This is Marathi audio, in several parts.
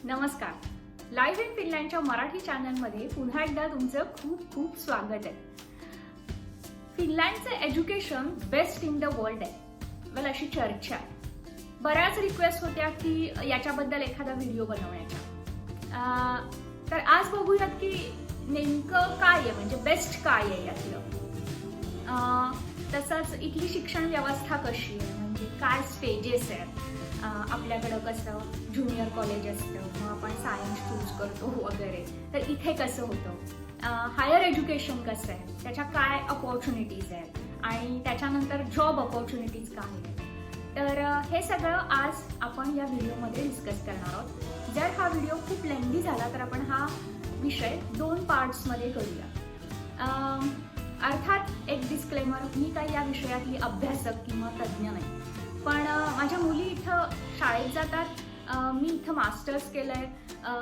नमस्कार. लाईव्ह इन फिनलँडच्या मराठी चॅनलमध्ये पुन्हा एकदा तुमचं खूप खूप स्वागत आहे. फिनलँडचं education best in the world आहे. वेल, अशी चर्चा आहे. बऱ्याच रिक्वेस्ट होत्या की याच्याबद्दल एखादा व्हिडिओ बनवण्याचा. तर आज बघूयात की नेमकं काय आहे, म्हणजे बेस्ट काय आहे यातलं. तसंच इथली शिक्षण व्यवस्था कशी आहे, म्हणजे काय स्टेजेस आहेत. आपल्याकडं कसं ज्युनियर कॉलेज असतं, मग आपण सायन्स चूज करतो वगैरे, तर इथे कसं होतं. हायर एज्युकेशन कसं आहे, त्याच्या काय अपॉर्च्युनिटीज आहेत आणि त्याच्यानंतर जॉब अपॉर्च्युनिटीज काय आहेत. तर हे सगळं आज आपण या व्हिडिओमध्ये डिस्कस करणार आहोत. जर हा व्हिडिओ खूप लेंदी झाला तर आपण हा विषय 2 पार्ट्समध्ये करूया. अर्थात एक डिस्क्लेमर, मी काही या विषयातली अभ्यासक किंवा तज्ज्ञ नाही, पण माझ्या मुली इथं शाळेत जातात. मी इथं मास्टर्स केलं आहे.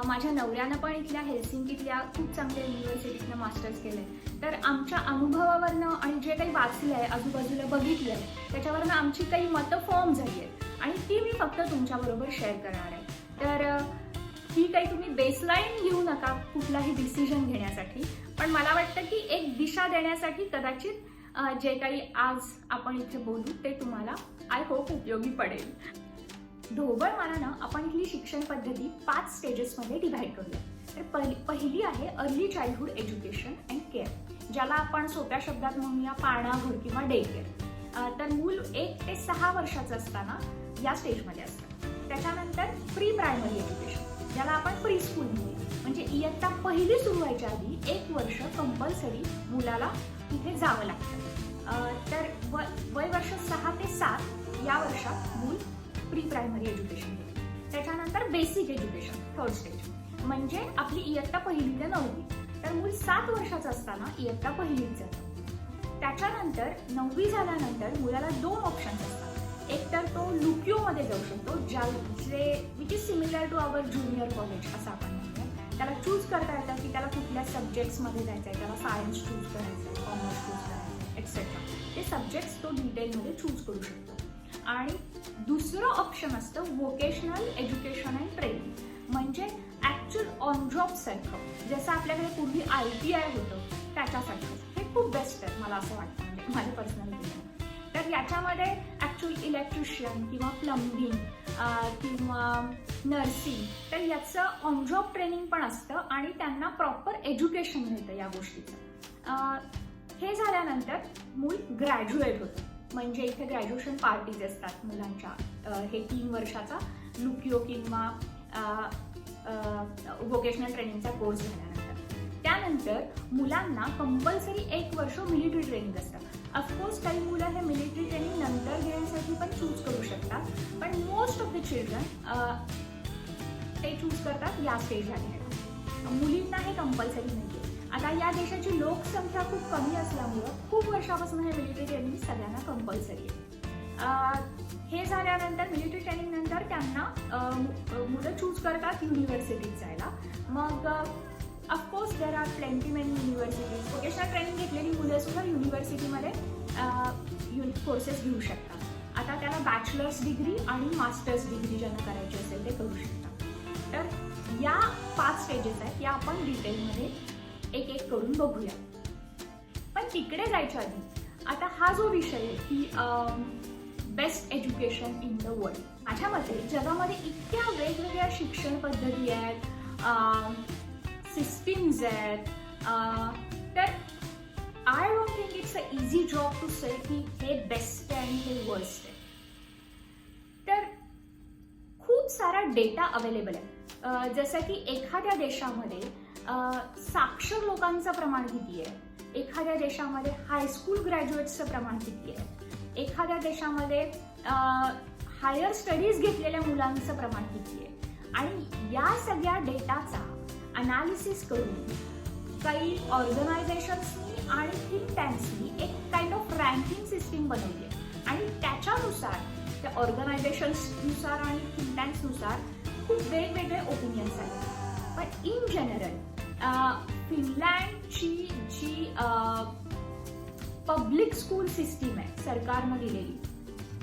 माझ्या नवऱ्यानं पण इथल्या हेल्सिंकीतल्या खूप चांगल्या युनिव्हर्सिटीतनं मास्टर्स केलं आहे. तर आमच्या अनुभवावरनं आणि जे काही वाचलं आहे, आजूबाजूला बघितलं आहे, त्याच्यावरनं आमची काही मतं फॉर्म झाली आहेत आणि ती मी फक्त तुमच्याबरोबर शेअर करणार आहे. तर ही काही तुम्ही बेसलाईन घेऊ नका कुठलाही डिसिजन घेण्यासाठी, पण मला वाटतं की एक दिशा देण्यासाठी कदाचित जे काही आज आपण इथे बोलू ते तुम्हाला आय होप उपयोगी पडेल. ढोबळ मानानं आपण इथली शिक्षण पद्धती 5 स्टेजेसमध्ये डिव्हाइड करूया. तर पहिली आहे early childhood education and care, ज्याला आपण सोप्या शब्दात म्हणूया पाळणाघर किंवा डे केअर. तर मूल 1 ते 6 वर्षाचं असताना या स्टेजमध्ये असतं. त्याच्यानंतर प्री प्रायमरी एज्युकेशन, ज्याला आपण प्री स्कूल म्हणूया, म्हणजे इयत्ता पहिली सुरू व्हायच्या आधी 1 वर्ष कंपल्सरी मुलाला तिथे जावं लागतं. तर वय वर्ष 6 ते 7 या वर्षात मूल प्री प्रायमरी एज्युकेशन घेते. त्याच्यानंतर बेसिक एज्युकेशन, थर्ड स्टेज, म्हणजे आपली इयत्ता 1ली ते 9वी. तर मूल 7 वर्षाचं असताना इयत्ता 1लीत जातं. त्याच्यानंतर 9वी झाल्यानंतर मुलाला 2 ऑप्शन्स असतात. एक तर तो लुकिओमध्ये जाऊ शकतो, जे which is similar to our junior college असं आपण म्हणतो. त्याला चूज करता येतं की त्याला कुठल्या सब्जेक्ट्समध्ये जायचं आहे, त्याला सायन्स चूज करायचं आहे, कॉमर्स चूज करायचं आहे, एक्सेट्रा. ते सब्जेक्ट्स तो डिटेलमध्ये चूज करू शकतो. आणि दुसरं ऑप्शन असतं व्होकेशनल एज्युकेशन अँड ट्रेनिंग, म्हणजे ॲक्च्युअल ऑन जॉब सारखं, जसं आपल्याकडे पूर्वी ITI होतं त्याच्यासाठी. हे खूप बेस्ट आहे मला असं वाटतं, म्हणजे माझं पर्सनल ओपिनियन. तर याच्यामध्ये ॲक्च्युअल इलेक्ट्रिशियन किंवा प्लंबिंग किंवा नर्सिंग, तर याचं ऑन जॉब ट्रेनिंग पण असतं आणि त्यांना प्रॉपर एज्युकेशन मिळतं या गोष्टीचं. हे झाल्यानंतर मूल ग्रॅज्युएट होतं, म्हणजे इथे ग्रॅज्युएशन पार्टीज असतात मुलांच्या. हे 3 वर्षाचा लुकिओ किंवा व्होकेशनल ट्रेनिंगचा कोर्स झाल्यानंतर. त्यानंतर मुलांना कंपल्सरी 1 वर्ष मिलिटरी ट्रेनिंग असतं. ऑफकोर्स काही मुलं हे मिलिटरी ट्रेनिंग नंतर घेण्यासाठी पण चूज करू शकतात, पण मोस्ट ऑफ द चिल्ड्रन ते चूज करतात या स्टेजला घ्यायला. मुलींना हे कंपल्सरी नाही आहे. आता या देशाची लोकसंख्या खूप कमी असल्यामुळं खूप वर्षापासून हे मिलिटरी ट्रेनिंग सगळ्यांना कंपल्सरी आहे. हे झाल्यानंतर मिलिटरी ट्रेनिंग नंतर त्यांना मुलं चूज करतात युनिव्हर्सिटीत जायला. मग of course there are plenty many universities. Vocational training घेतलेली मुलं सुद्धा युनिव्हर्सिटीमध्ये कोर्सेस घेऊ शकतात. आता त्याला बॅचलर्स डिग्री आणि मास्टर्स डिग्री ज्यांना करायची असेल ते करू शकतात. तर या 5 स्टेजेस आहेत, या आपण डिटेलमध्ये एक करून बघूया. पण तिकडे जायच्या आधी आता हा जो विषय आहे की best education in the world, माझ्या मते जगामध्ये इतक्या वेगवेगळ्या शिक्षण पद्धती आहेत, सिस्टीम्स आहेत, तर I don't think it's a easy job to say की हे बेस्ट आहे आणि हे वर्स्ट आहे. तर खूप सारा डेटा अवेलेबल आहे. जसं की एखाद्या देशामध्ये साक्षर लोकांचं प्रमाण किती आहे, एखाद्या देशामध्ये हायस्कूल ग्रॅज्युएट्सचं प्रमाण किती आहे, एखाद्या देशामध्ये हायर स्टडीज घेतलेल्या मुलांचं प्रमाण किती आहे, आणि या सगळ्या डेटाचा अनालिसिस करून काही ऑर्गनायझेशन्सनी आणि थिंक टँक्सनी एक काइंड ऑफ रँकिंग सिस्टीम बनवली आहे. आणि त्याच्यानुसार त्या ऑर्गनायझेशन्सनुसार आणि थिंक टँक्सनुसार खूप वेगवेगळे ओपिनियन्स आहेत. पण इन जनरल फिनलँडची जी पब्लिक स्कूल सिस्टीम आहे सरकारनं दिलेली,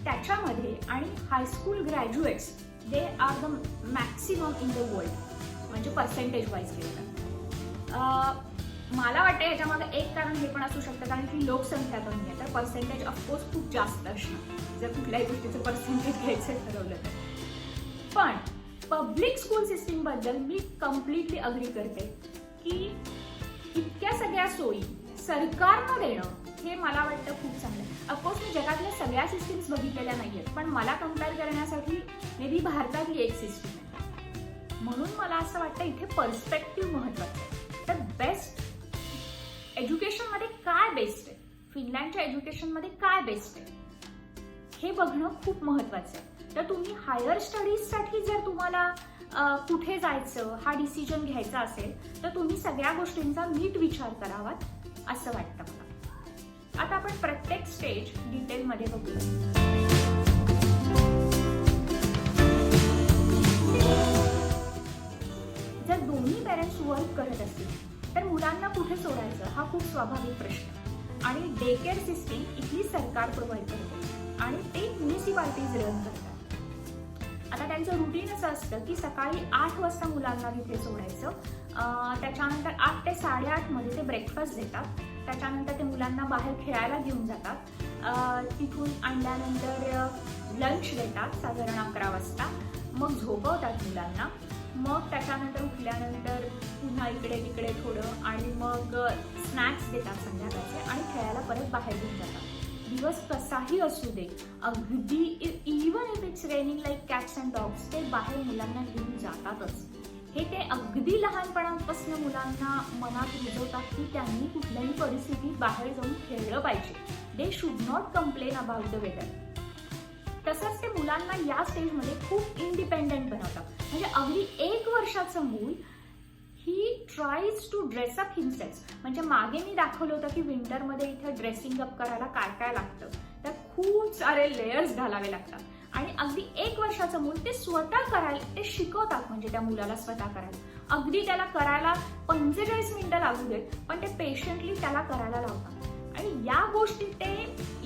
त्याच्यामध्ये आणि high school graduates they are the maximum in the world, म्हणजे पर्सेंटेज वाईज केलं तर. मला वाटतं याच्यामध्ये एक कारण हे पण असू शकतं कारण की लोकसंख्या कमी आहे, तर पर्सेंटेज ऑफकोर्स खूप जास्त असणार जर कुठल्याही गोष्टीचं पर्सेंटेज घ्यायचं ठरवलं तर. पण पब्लिक स्कूल सिस्टीम बद्दल मी कम्प्लिटली अग्री करते की इतक्या सगळ्या सोयी सरकारनं देणं हे मला वाटतं खूप चांगलं आहे. ऑफकोर्स मी जगातल्या सगळ्या सिस्टीम्स बघितलेल्या नाही आहेत, पण मला कम्पेअर करण्यासाठी मे बी भारतातली एक सिस्टीम आहे, म्हणून मला असं वाटतं इथे पर्स्पेक्टिव्ह महत्वाचं आहे. तर बेस्ट एज्युकेशनमध्ये काय बेस्ट आहे, फिनलँडच्या एज्युकेशनमध्ये काय बेस्ट आहे हे बघणं खूप महत्वाचं आहे. तर तुम्ही हायर स्टडीजसाठी जर तुम्हाला कुठे जायचं हा डिसिजन घ्यायचा असेल तर तुम्ही सगळ्या गोष्टींचा नीट विचार करावा असं वाटतं मला. आता आपण प्रत्येक स्टेज डिटेलमध्ये बघूया. जर दोन्ही पेरेंट्स वर्क करत असतील तर मुलांना कुठे सोडायचं हा खूप स्वाभाविक प्रश्न आहे. आणि डे केअर सिस्टीम इथली सरकार प्रोव्हाइड करते आणि ते म्युनिसिपालिटीज रन करतात. आता त्यांचं रुटीन असं असतं की सकाळी 8 वाजता मुलांना तिथे सोडायचं, त्याच्यानंतर 8 ते 8:30 मध्ये ते ब्रेकफास्ट देतात, त्याच्यानंतर ते मुलांना बाहेर खेळायला घेऊन जातात, तिथून आणल्यानंतर लंच देतात साधारण 11 वाजता, मग झोपवतात मुलांना, मग त्याच्यानंतर उठल्यानंतर पुन्हा इकडे तिकडे थोडं आणि मग स्नॅक्स देतात संध्याकाळचे आणि खेळायला परत बाहेर घेऊन जातात. दिवस कसाही असू दे, अगदी even if it's raining like cats and dogs, ते बाहेर मुलांना घेऊन जातातच. हे ते अगदी लहानपणापासून मुलांना मनात रुजवतात की त्यांनी कुठल्याही परिस्थितीत बाहेर जाऊन खेळलं पाहिजे. They should not complain about the weather. तसंच ते मुलांना या स्टेजमध्ये खूप इंडिपेंडेंट बनवतात. म्हणजे अगदी 1 वर्षाचं मूल ही tries to dress up himself. म्हणजे मागे मी दाखवलं होतं की विंटरमध्ये इथे ड्रेसिंग अप करायला काय काय लागतं, तर खूप सारे लेयर्स घालावे लागतात. आणि अगदी 1 वर्षाचं मूल ते स्वतः करायला ते शिकवतात, म्हणजे त्या मुलाला स्वतः करायला. अगदी त्याला करायला 45 मिनिटं लागू देत, पण ते पेशंटली त्याला करायला लावतात. आणि या गोष्टी ते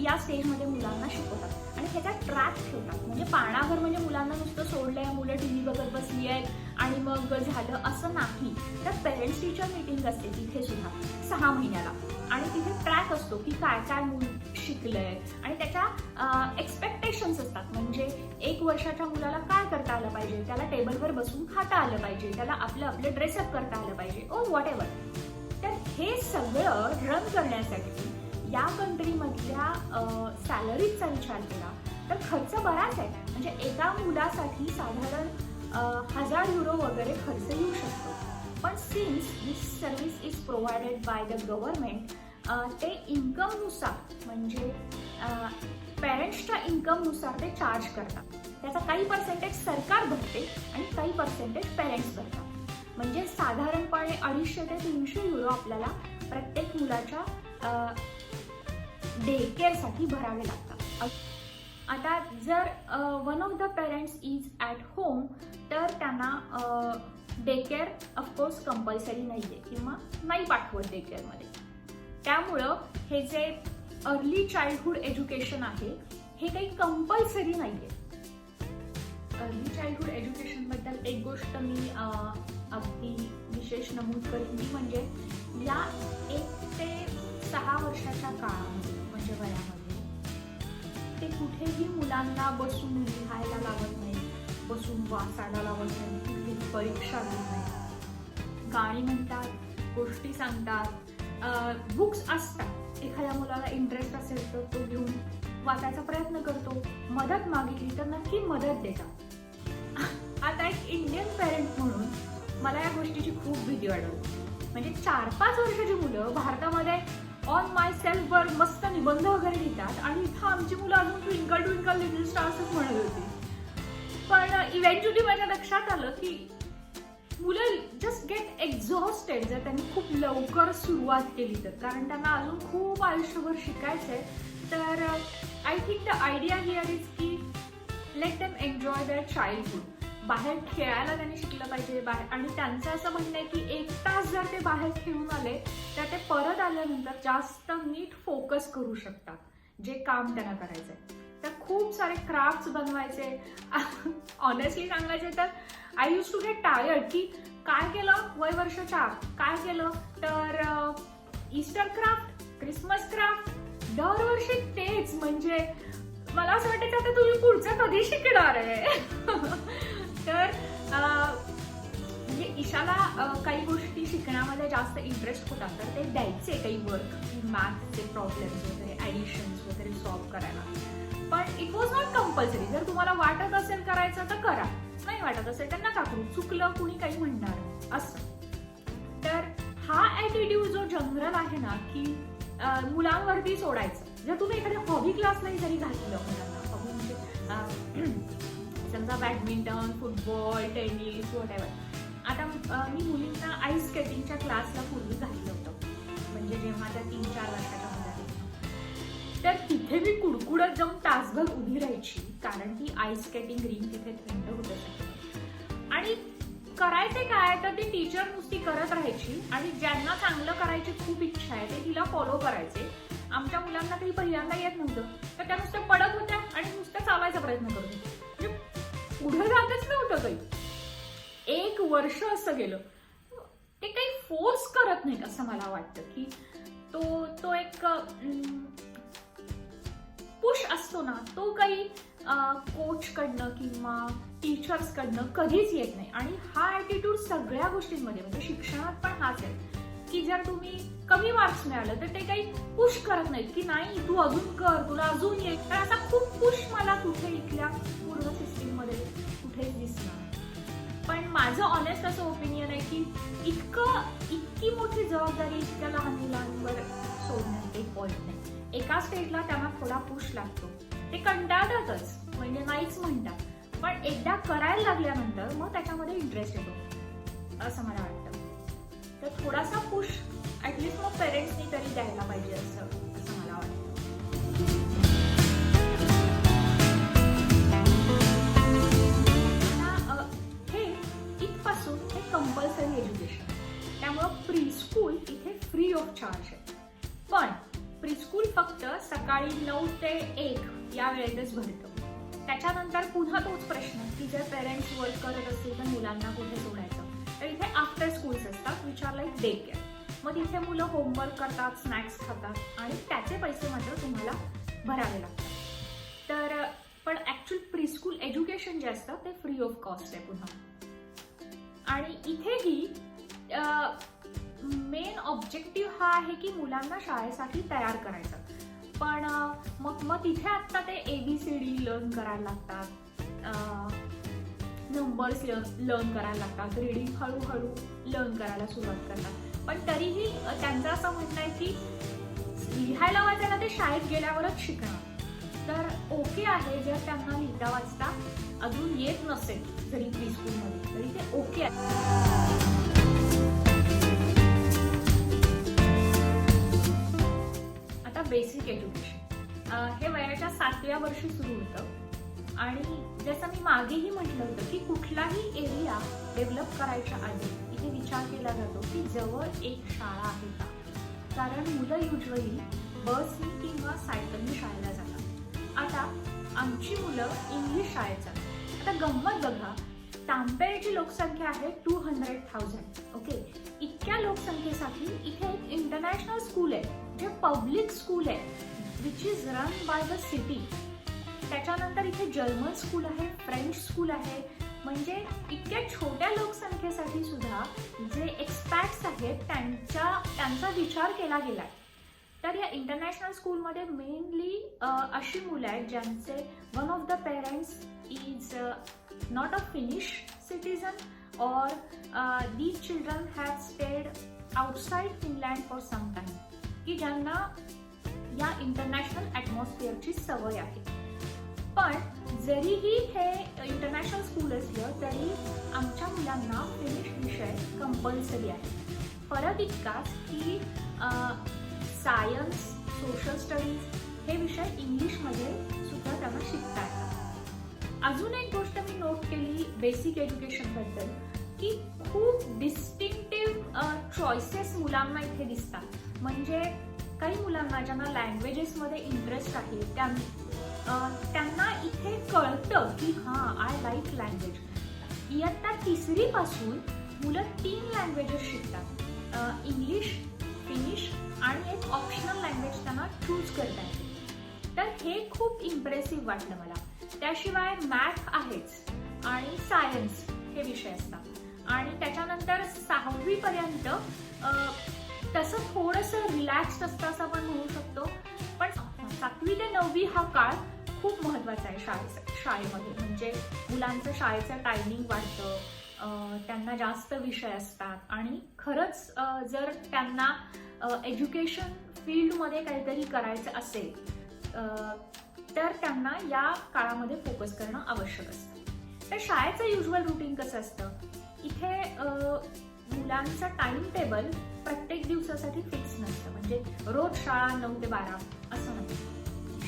या स्टेजमध्ये मुलांना शिकवतात आणि ह्याचा ट्रॅक ठेवतात. म्हणजे पाण्याभर म्हणजे मुलांना नुसतं सोडलंय, मुलं टीव्ही बघत बसली आहेत आणि मग झालं असं नाही. तर पेरेंट्स टीचर मीटिंग असते तिथे सुद्धा 6 महिन्याला, आणि तिथे ट्रॅक असतो की काय काय मूल शिकलंय आणि त्याच्या एक्सपेक्टेशन्स असतात. म्हणजे 1 वर्षाच्या मुलाला काय करता आलं पाहिजे, त्याला टेबलवर बसून खाता आलं पाहिजे, त्याला आपलं ड्रेसअप करता आलं पाहिजे, ओ व्हॉट एव्हर. तर हे सगळं रन करण्यासाठी या कंट्रीमधल्या सॅलरीजचा विचार केला तर खर्च बराच आहे. म्हणजे एका मुलासाठी साधारण 1000 युरो वगैरे खर्च येऊ शकतो. पण since this service is provided by the government, ते इन्कमनुसार म्हणजे पेरेंट्सच्या इन्कमनुसार ते चार्ज करतात. त्याचा काही पर्सेंटेज सरकार भरते आणि काही पर्सेंटेज पेरेंट्स भरतात. म्हणजे साधारणपणे 250 ते 300 युरो आपल्याला प्रत्येक मुलाच्या डे केअरसाठी भरावे लागतात. आता जर one of the parents is at home तर त्यांना डे केअर ऑफकोर्स कंपल्सरी नाही आहे किंवा नाही पाठवत डे केअरमध्ये. त्यामुळं हे जे अर्ली चाइल्डहुड एज्युकेशन आहे हे काही कंपल्सरी नाही आहे. अर्ली चाइल्डहुड एज्युकेशनबद्दल एक गोष्ट मी अगदी विशेष नमूद करेन ती म्हणजे या 1 ते 6 वर्षाच्या काळामध्ये म्हणजे वयामध्ये ते कुठेही मुलांना बसून लिहायला लावत नाही, बसून वाचायला लावत नाही, कुठली परीक्षा घेत नाही. गाणी म्हणतात, गोष्टी सांगतात, बुक्स असतात. एखाद्या मुलाला इंटरेस्ट असेल तर तो घेऊन वाचायचा प्रयत्न करतो, मदत मागितली तर नक्की मदत देतात. आता एक इंडियन पेरेंट म्हणून मला या गोष्टीची खूप भीती वाटते. म्हणजे 4-5 वर्षाची मुलं भारतामध्ये ऑन माय सेल्फ वर मस्त निबंध वगैरे लिहितात आणि इथं आमची मुलं अजून ट्विंकल ट्विंकल लिटिल स्टार्सच म्हणत होती. पण इव्हेंच्युअली माझ्या लक्षात आलं की मुलं जस्ट गेट एक्झॉस्टेड जर त्यांनी खूप लवकर सुरुवात केली तर, कारण त्यांना अजून खूप आयुष्यभर शिकायचंय. तर I think the idea here is की let them enjoy their childhood. बाहेर खेळायला त्यांनी शिकलं पाहिजे बाहेर. आणि त्यांचं असं म्हणणं आहे की 1 तास जर ते बाहेर खेळून आले तर ते परत आल्यानंतर जास्त नीट फोकस करू शकतात जे काम त्यांना करायचंय. तर खूप सारे क्राफ्ट्स बनवायचे. ऑनेस्टली सांगायचे तर I use to get tired की काय केलं वय वर्ष 4, काय केलं तर ईस्टर क्राफ्ट, क्रिसमस क्राफ्ट, दरवर्षी तेच. म्हणजे मला असं वाटायचं आता तुम्ही पुढचं कधी शिकणार आहे. तर म्हणजे ईशाला काही गोष्टी शिकण्यामध्ये जास्त इंटरेस्ट होता, तर ते द्यायचे काही वर्क, मॅथचे प्रॉब्लेम्स वगैरे, ॲडिशन्स वगैरे सॉल्व्ह करायला. पण इट वॉज नॉट कंपल्सरी. जर तुम्हाला वाटत असेल करायचं तर करा, नाही वाटत असेल तर नका करू, चुकलं कुणी काही म्हणणार असं. तर हा ॲटिट्यूड जो जनरल आहे ना की मुलांवरती सोडायचं. जर तुम्ही एखाद्या हॉबी क्लासलाही जरी घातलं मुलांना, हॉबी म्हणजे समजा बॅडमिंटन, फुटबॉल, टेनिस, व्हॉटएव्हर. आता मी मुलींना आईस स्केटिंगच्या क्लासला पूर्वी घातलं होतं, म्हणजे जेव्हा त्या 3-4 वर्षाच्या होत्या. तर तिथे मी कुडकुडत जाऊन तासभर उभी राहायची, कारण ती आईस स्केटिंग रिंग तिथे थंड होत असायची. आणि करायचे काय तर ती टीचर नुसती करत राहायची, आणि ज्यांना चांगलं करायची खूप इच्छा आहे ते तिला फॉलो करायचे. आमच्या मुलांना काही पहिल्यांदा येत नव्हतं, तर त्या नुसत्या पडत होत्या आणि नुसत्या चालायचा प्रयत्न करत होत्या, म्हणजे पुढे जातच नव्हतं काही. 1 वर्ष असं गेलं. ते काही फोर्स करत नाहीत असं मला वाटतं की तो एक पुश असतो ना, तो काही कोच कडनं किंवा टीचर्स कडनं कधीच येत नाही. आणि हा ॲटिट्यूड सगळ्या गोष्टींमध्ये, म्हणजे शिक्षणात पण हाच आहे की जर तुम्ही कमी मार्क्स मिळालं तर ते काही पुश करत नाहीत की नाही तू अजून कर, तुला अजून ये. तर असा खूप पुश मला कुठे इथल्या पूर्ण सिस्टीम मध्ये कुठेच दिसणार. पण माझं ऑनेस्ट असं ओपिनियन आहे की इतकी मोठी जबाबदारी इतक्या लहान मुलांवर सोडण्यात एक पॉईंट नाही. एका स्टेजला त्यांना थोडा पुश लागतो, ते कंटाळतातच, म्हणजे नाहीच म्हणतात. पण एकदा करायला लागल्यानंतर मग त्याच्यामध्ये इंटरेस्ट येतो असं मला वाटतं. तर थोडासा पुश ऍटलिस्ट मग पेरेंट्सनी तरी द्यायला पाहिजे असं मला वाटतं. हे इथपासून हे कंपल्सरी एज्युकेशन, त्यामुळं प्री स्कूल इथे फ्री ऑफ चार्ज आहे. पण प्री स्कूल फक्त सकाळी 9 ते 1 या वेळेतच भरतं. त्याच्यानंतर पुन्हा तोच प्रश्न की जर पेरेंट्स वर्क करत असतील तर मुलांना कुठे सोडायचं. तर इथे आफ्टर स्कूल्स असतात which are like day care. मग तिथे मुलं होमवर्क करतात, स्नॅक्स खातात आणि त्याचे पैसे मात्र तुम्हाला भरावे लागतात. तर पण ऍक्च्युअल प्री स्कूल एज्युकेशन जे असतं ते फ्री ऑफ कॉस्ट आहे पुन्हा. आणि इथेही मेन ऑब्जेक्टिव्ह हा आहे की मुलांना शाळेसाठी तयार करायचं. पण मग तिथे आता ते ABCD लर्न करायला लागतात, नंबर्स लर्न करायला लागतात, रीडिंग हळूहळू लर्न करायला सुरुवात करतात. पण तरीही त्यांचं असं म्हणणं आहे की लिहायला वाचायला ते शाळेत गेल्यावरच शिकणार. तर ओके आहे जर त्यांना लिहिता वाचता अजून येत नसेल जरी प्री स्कूलमध्ये, तरी ते ओके आहे. बेसिक एज्युकेशन हे वयाच्या 7व्या वर्षी सुरू होतं. आणि जसं मी मागेही म्हटलं होतं की कुठलाही एरिया डेव्हलप करायच्या आधी इथे विचार केला जातो की जवळ एक शाळा आहे का. कारण मुलं युजली बसनी किंवा सायकलनी शाळेला जातात. आता आमची मुलं इंग्लिश शाळेत जातात. आता गंमत बघा, तांपेची लोकसंख्या आहे 200,000. ओके, इतक्या लोकसंख्येसाठी इथे एक इंटरनॅशनल स्कूल आहे जे पब्लिक स्कूल आहे which is run by the city. त्याच्यानंतर इथे जर्मन स्कूल आहे, फ्रेंच स्कूल आहे. म्हणजे इतक्या छोट्या लोकसंख्येसाठी सुद्धा जे एक्सपॅट्स आहेत त्यांचा विचार केला गेलाय. तर या इंटरनॅशनल स्कूलमध्ये मेनली अशी मुलं आहेत ज्यांचे one of the parents is not a Finnish citizen or these children have stayed outside Finland for some time, की ज्यांना या इंटरनॅशनल ॲटमॉस्फिअरची सवय आहे. पण जरीही हे इंटरनॅशनल स्कूल असलं तरी आमच्या मुलांना फिनिश विषय कंपल्सरी आहे. फरक इतकाच की सायन्स, सोशल स्टडीज हे विषय इंग्लिशमध्ये सुद्धा त्यांना शिकता येतात. अजून एक गोष्ट मी नोट केली बेसिक एज्युकेशन बद्दल की खूप डिस्टिंक्टिव्ह चॉईसेस मुलांना इथे दिसतात. म्हणजे काही मुलांना ज्यांना लँग्वेजेसमध्ये इंटरेस्ट आहे त्यांना इथे कळतं की हां आय लाईक लँग्वेज. इयत्ता 3री पासून मुलं 3 लँग्वेजेस शिकतात. इंग्लिश, फिनिश आणि एक ऑप्शनल लँग्वेज त्यांना चूज करता येते. तर हे खूप इम्प्रेसिव्ह वाटलं मला. त्याशिवाय मॅथ आहेच आणि सायन्स हे विषय असतात आणि त्याच्यानंतर 6वी पर्यंत तसं थोडंसं रिलॅक्स्ड असतं असं आपण म्हणू शकतो. पण 7वी ते 9वी हा काळ खूप महत्त्वाचा आहे शाळेमध्ये. म्हणजे मुलांचं शाळेचं टायमिंग वाढतं, त्यांना जास्त विषय असतात आणि खरंच जर त्यांना एज्युकेशन फील्डमध्ये काहीतरी करायचं असेल तर त्यांना या काळामध्ये फोकस करणं आवश्यक असतं. तर शाळेचं युज्युअल रुटीन कसं असतं, इथे मुलांचं टाइम टेबल प्रत्येक दिवसासाठी फिक्स नसतं. म्हणजे रोज शाळा 9 ते 12 असं नाही.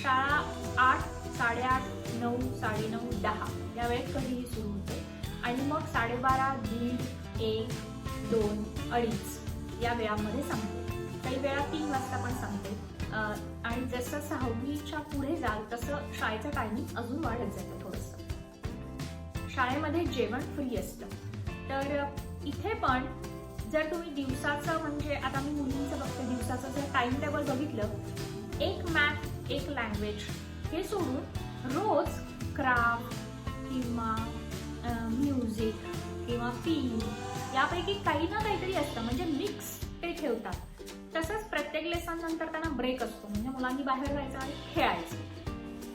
शाळा 8, 8:30, 9, 9:30, 10 या वेळेत कधीही सुरू होते आणि मग 12:30, 1:30, 1, 2, 2:30 या वेळामध्ये संपते. काही वेळा 3 वाजता पण संपते. आणि जसं 6वीच्या पुढे जाल तसं शाळेचं टायमिंग अजून वाढत जातं थोडंसं. शाळेमध्ये जेवण फ्री असतं. तर इथे पण जर तुम्ही दिवसाचं म्हणजे आता मी मुलींचं बघते दिवसाचं जर टाइम टेबल बघितलं, एक मॅथ, एक लँग्वेज हे सोडून रोज क्राफ्ट किंवा म्युझिक किंवा फिल्म यापैकी काही ना काहीतरी असतं. म्हणजे मिक्स ते ठेवतात. तसंच प्रत्येक लेसन नंतर त्यांना ब्रेक असतो. म्हणजे मुलांनी बाहेर जायचं आणि खेळायचं.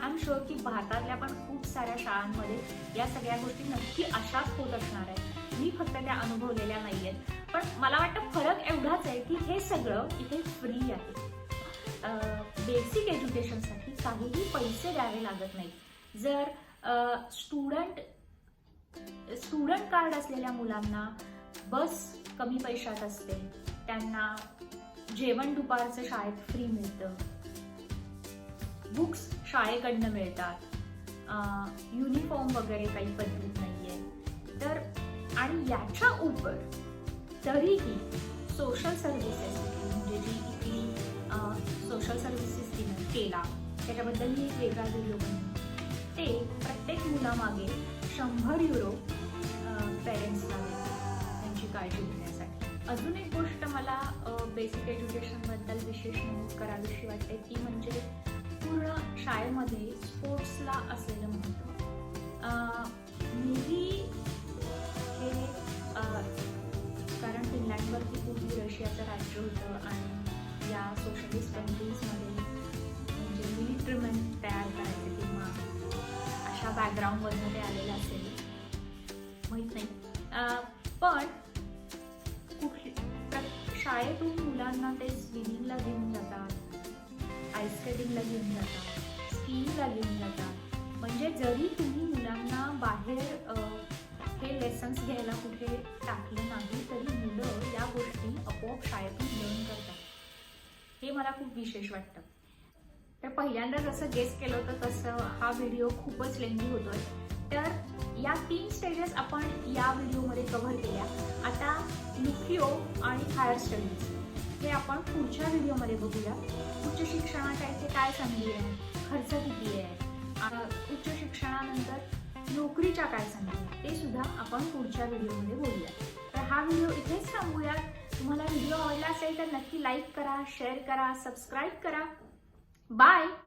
आय एम शुअर की भारतातल्या पण खूप साऱ्या शाळांमध्ये या सगळ्या गोष्टी नक्की अशाच होत असणार आहेत. मी फक्त त्या अनुभवलेल्या नाही आहेत. पण मला वाटतं फरक एवढाच आहे की हे सगळं इथे फ्री आहे. बेसिक एज्युकेशनसाठी काहीही पैसे द्यावे लागत नाही. जर स्टुडंट कार्ड असलेल्या मुलांना बस कमी पैशात असते, त्यांना जेवण दुपारचं शाळेत फ्री मिळतं, बुक्स शाळेकडनं मिळतात, युनिफॉर्म वगैरे काही पद्धत नाहीये. तर आणि याच्या उपर तरीही सोशल सर्व्हिसेस म्हणजे जी इथली सोशल सर्व्हिसेस तिनं केला त्याच्याबद्दल मी एक वेगळा व्हिडिओ बनवला. ते प्रत्येक मुलामागे 100 युरो पेरेंट्सला देतात त्यांची काळजी घेण्यासाठी. अजून एक गोष्ट मला बेसिक एज्युकेशनबद्दल विशेष नमूद करावीशी वाटते ती म्हणजे पूर्ण शाळेमध्ये स्पोर्ट्सला असलेलं महत्त्व. मेबी हे कारण फिनलँडवरती पूर्वी रशियाचं राज्य होतं आणि या सोशलिस्ट कंट्रीजमध्ये म्हणजे मिलिटरीमेन तयार करायचे किंवा अशा बॅकग्राऊंडमधनं ते आलेलं असेल माहीत नाही. पण शाळेतून मुलांना ते स्विमिंगला घेऊन जातात, आईस स्केटिंगला घेऊन जातात, स्कीइंगला घेऊन जातात. म्हणजे जरी तुम्ही मुलांना बाहेर हे लेसन्स घ्यायला कुठे टाकले नाही तरी मुलं या गोष्टी आपोआप शाळेतून लर्न करतात. हे मला खूप विशेष वाटतं. तर पहिल्यांदा जसं गेस केलं होतं तसं हा व्हिडिओ खूपच लेंदी होतोय. तर या 3 स्टेजेस आपण या व्हिडिओमध्ये कव्हर केल्या. आता लुकिओ आणि हायर स्टडीज हे आपण पुढच्या व्हिडिओमध्ये बघूया. उच्च शिक्षणाच्या इथे काय संधी आहे, खर्च किती आहे, उच्च शिक्षणानंतर नोकरीच्या काय संधी आहे ते सुद्धा आपण पुढच्या व्हिडिओमध्ये बोलूया. तर हा व्हिडिओ इथेच थांबूया. तुम्हाला व्हिडिओ आवडला असेल तर नक्की लाईक करा, शेअर करा, सबस्क्राईब करा. बाय.